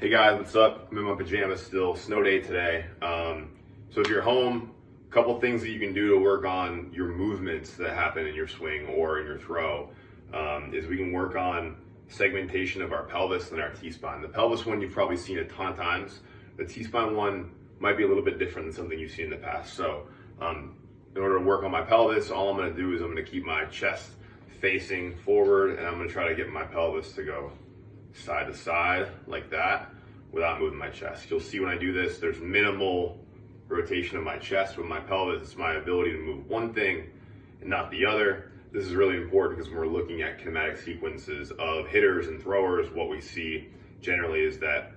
Hey guys, what's up? I'm in my pajamas still, snow day today. So if you're home, a couple things that you can do to work on your movements that happen in your swing or in your throw is we can work on segmentation of our pelvis and our T-spine. The pelvis one you've probably seen a ton of times. The T-spine one might be a little bit different than something you've seen in the past. So in order to work on my pelvis, all I'm gonna do is I'm gonna keep my chest facing forward and I'm gonna try to get my pelvis to go side to side like that without moving my chest. You'll see when I do this, there's minimal rotation of my chest with my pelvis. It's my ability to move one thing and not the other. This is really important because when we're looking at kinematic sequences of hitters and throwers, what we see generally is that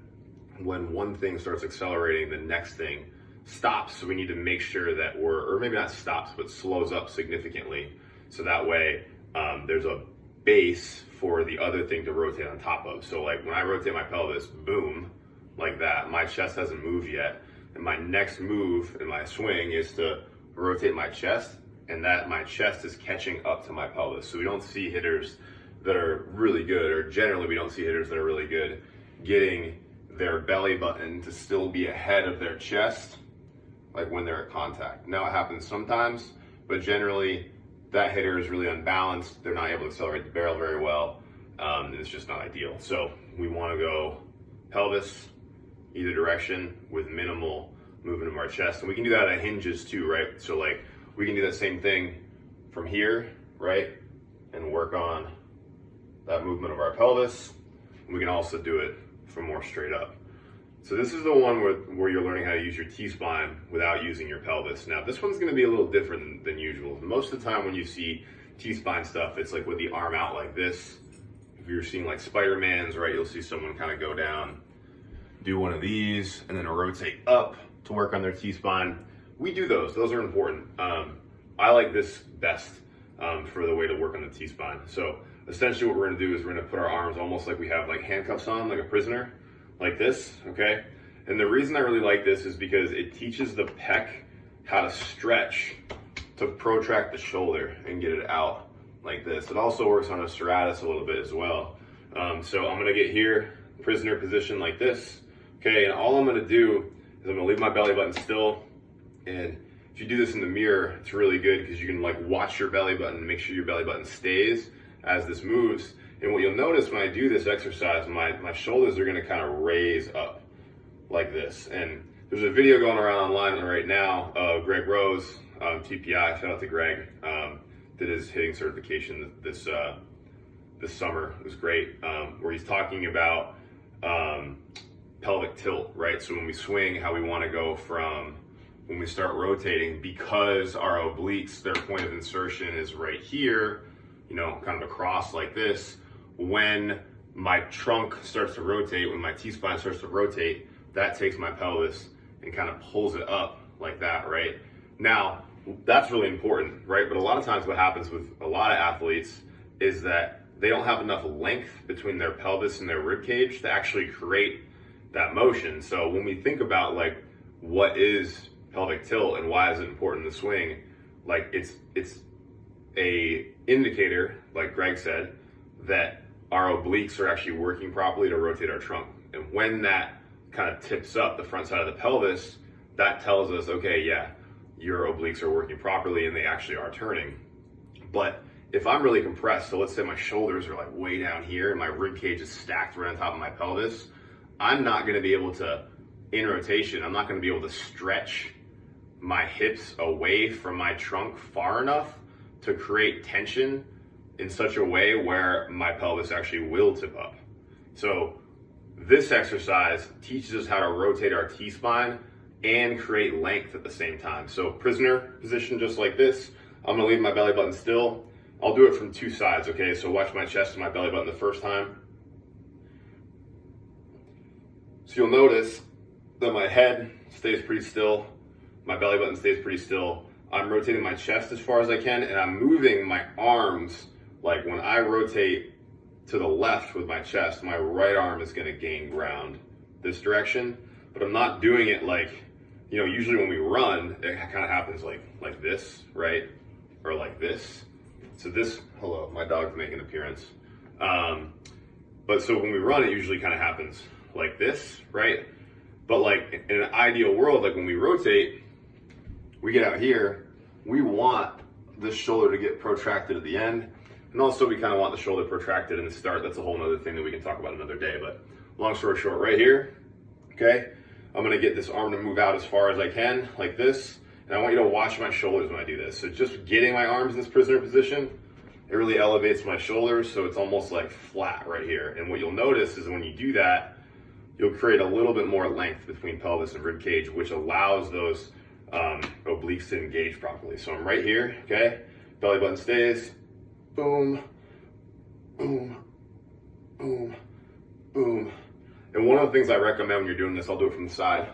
when one thing starts accelerating, the next thing stops. So we need to make sure that or maybe not stops, but slows up significantly. So that way there's a base for the other thing to rotate on top of. So like when I rotate my pelvis, boom, like that, my chest hasn't moved yet. And my next move in my swing is to rotate my chest, and that my chest is catching up to my pelvis. So we don't see hitters that are really good, or generally we don't see hitters that are really good getting their belly button to still be ahead of their chest, like when they're at contact. Now it happens sometimes, but generally that hitter is really unbalanced. They're not able to accelerate the barrel very well. And it's just not ideal. So we want to go pelvis either direction with minimal movement of our chest. And we can do that at hinges too, right? So like we can do that same thing from here, right? And work on that movement of our pelvis. And we can also do it from more straight up. So this is the one where you're learning how to use your T-spine without using your pelvis. Now this one's gonna be a little different than usual. Most of the time when you see T-spine stuff, it's like with the arm out like this. If you're seeing like Spider-Man's, right, you'll see someone kind of go down, do one of these, and then rotate up to work on their T-spine. We do those are important. I like this best for the way to work on the T-spine. So essentially what we're gonna do is we're gonna put our arms almost like we have like handcuffs on, like a prisoner, like this, okay? And the reason I really like this is because it teaches the pec how to stretch to protract the shoulder and get it out like this. It also works on a serratus a little bit as well. So I'm gonna get here, prisoner position like this, okay? And all I'm gonna do is I'm gonna leave my belly button still. And if you do this in the mirror, it's really good because you can like watch your belly button and make sure your belly button stays as this moves. And what you'll notice when I do this exercise, my shoulders are gonna kind of raise up like this. And there's a video going around online right now of Greg Rose, TPI, shout out to Greg, did his hitting certification this summer. It was great, where he's talking about pelvic tilt, right? So when we swing, how we wanna go from when we start rotating, because our obliques, their point of insertion is right here, you know, kind of across like this. When my trunk starts to rotate, when my T-spine starts to rotate, that takes my pelvis and kind of pulls it up like that, right? Now, that's really important, right? But a lot of times what happens with a lot of athletes is that they don't have enough length between their pelvis and their rib cage to actually create that motion. So when we think about like what is pelvic tilt and why is it important to swing, like it's a indicator, like Greg said, that our obliques are actually working properly to rotate our trunk. And when that kind of tips up the front side of the pelvis, that tells us, okay, yeah, your obliques are working properly and they actually are turning. But if I'm really compressed, so let's say my shoulders are like way down here and my rib cage is stacked right on top of my pelvis, I'm not gonna be able to, in rotation, I'm not gonna be able to stretch my hips away from my trunk far enough to create tension in such a way where my pelvis actually will tip up. So this exercise teaches us how to rotate our T-spine and create length at the same time. So prisoner position just like this. I'm gonna leave my belly button still. I'll do it from two sides, okay? So watch my chest and my belly button the first time. So you'll notice that my head stays pretty still, my belly button stays pretty still. I'm rotating my chest as far as I can, and I'm moving my arms. Like when I rotate to the left with my chest, my right arm is gonna gain ground this direction, but I'm not doing it like, you know, usually when we run, it kind of happens like this, right? Or like this. So this, hello, my dog's making an appearance. But so when we run, it usually kind of happens like this, right? But like in an ideal world, like when we rotate, we get out here, we want this shoulder to get protracted at the end. And also we kind of want the shoulder protracted in the start. That's a whole nother thing that we can talk about another day. But long story short, right here, okay, I'm gonna get this arm to move out as far as I can, like this. And I want you to watch my shoulders when I do this. So just getting my arms in this prisoner position, it really elevates my shoulders, so it's almost like flat right here. And what you'll notice is when you do that, you'll create a little bit more length between pelvis and rib cage, which allows those obliques to engage properly. So I'm right here, okay? Belly button stays, boom, boom, boom, boom. And one of the things I recommend when you're doing this, I'll do it from the side.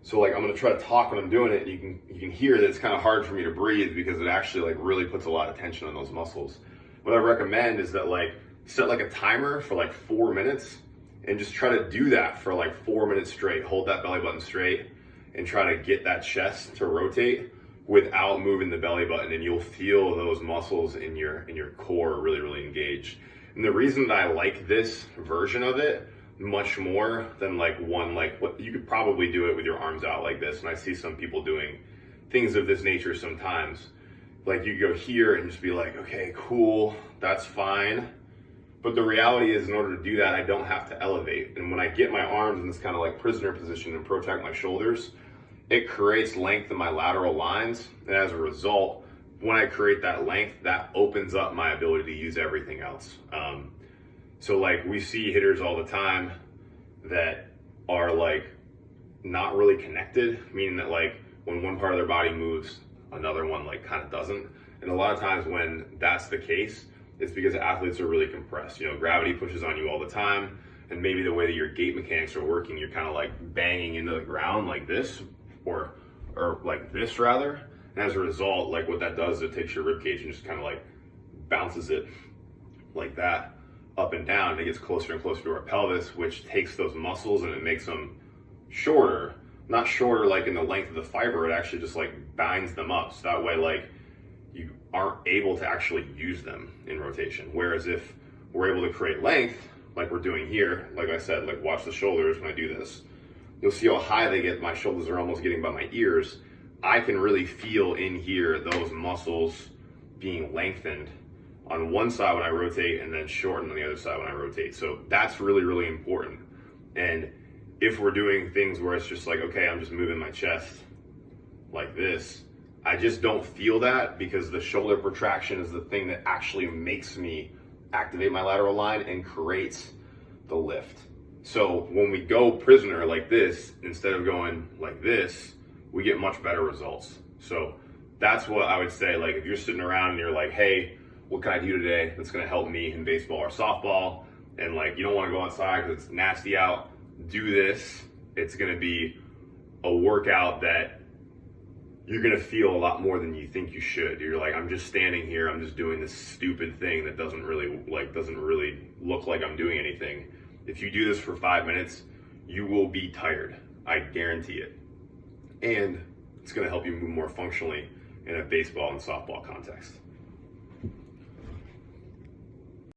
So like I'm gonna try to talk when I'm doing it, and you can hear that it's kind of hard for me to breathe because it actually like really puts a lot of tension on those muscles. What I recommend is that like set like a timer for like 4 minutes and just try to do that for like 4 minutes straight. Hold that belly button straight and try to get that chest to rotate without moving the belly button, and you'll feel those muscles in your core really engaged. And the reason that I like this version of it much more than like one, like what you could probably do it with your arms out like this, and I see some people doing things of this nature sometimes. Like you go here and just be like, okay, cool, that's fine. But the reality is, in order to do that, I don't have to elevate. And when I get my arms in this kind of like prisoner position and protract my shoulders, it creates length in my lateral lines. And as a result, when I create that length, that opens up my ability to use everything else. So like we see hitters all the time that are like not really connected, meaning that like when one part of their body moves, another one like kind of doesn't. And a lot of times when that's the case, it's because athletes are really compressed. You know, gravity pushes on you all the time, and maybe the way that your gait mechanics are working, you're kind of like banging into the ground like this, or like this rather. And as a result, like what that does is it takes your rib cage and just kind of like bounces it like that up and down, and it gets closer and closer to our pelvis, which takes those muscles and it makes them shorter. Not shorter like in the length of the fiber, it actually just like binds them up, so that way like you aren't able to actually use them in rotation. Whereas if we're able to create length like we're doing here, like I said, like watch the shoulders when I do this, you'll see how high they get. My shoulders are almost getting by my ears. I can really feel in here those muscles being lengthened on one side when I rotate and then shortened on the other side when I rotate. So that's really important. And if we're doing things where it's just like, okay, I'm just moving my chest like this, I just don't feel that, because the shoulder protraction is the thing that actually makes me activate my lateral line and creates the lift. So when we go prisoner like this, instead of going like this, we get much better results. So that's what I would say. Like if you're sitting around and you're like, hey, what can I do today that's gonna help me in baseball or softball? And like, you don't wanna go outside because it's nasty out, do this. It's gonna be a workout that you're gonna feel a lot more than you think you should. You're like, I'm just standing here, I'm just doing this stupid thing that doesn't really look like I'm doing anything. If you do this for 5 minutes, you will be tired. I guarantee it. And it's gonna help you move more functionally in a baseball and softball context.